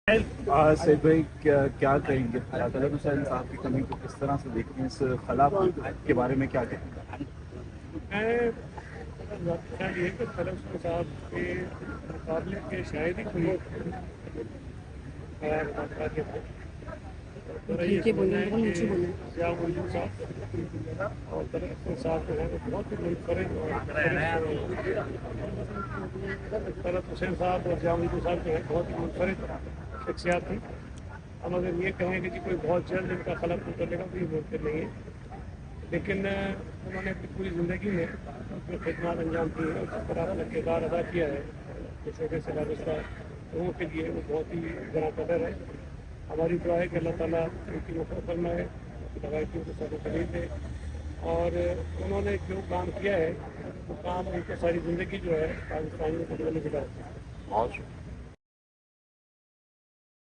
سید بھائی کیا کہیں گے؟ طلب حسین صاحب کی کمی کو کس طرح سے دیکھتے ہیں؟ اس خلا کے بارے میں کیا کہیں گے؟ میں خیال یہ کہ طلب حسین صاحب کے مقابلے کے شاید ہی کوئی خراب اداکار تھے. میرا یہ سمجھنا ہے کہ ضیاء الدین صاحب اور طلب حسین صاحب جو ہے وہ بہت ہی منفرد طلب حسین صاحب اور ضیاء الدین صاحب جو ہے بہت ہی منفرد شخصیات تھی. ہم اگر یہ کہیں کہ جی کوئی بہت جلد ان کا خلا اترنے کا کوئی ممکن نہیں ہے، لیکن انہوں نے اپنی پوری زندگی میں جو خدمات انجام دی ہیں، جس طرح اپنا کردار ادا کیا ہے جو شعبے سے وابستہ لوگوں کے لیے، وہ بہت ہی گراں قدر ہے. ہماری دعا ہے کہ اللہ تعالیٰ ان کی مفت فرمائے، روایتوں کو سب قریب دے، اور انہوں نے جو کام کیا ہے وہ کام ان کو ساری زندگی جو ہے پاکستانیوں کو دلا. بہت شکریہ.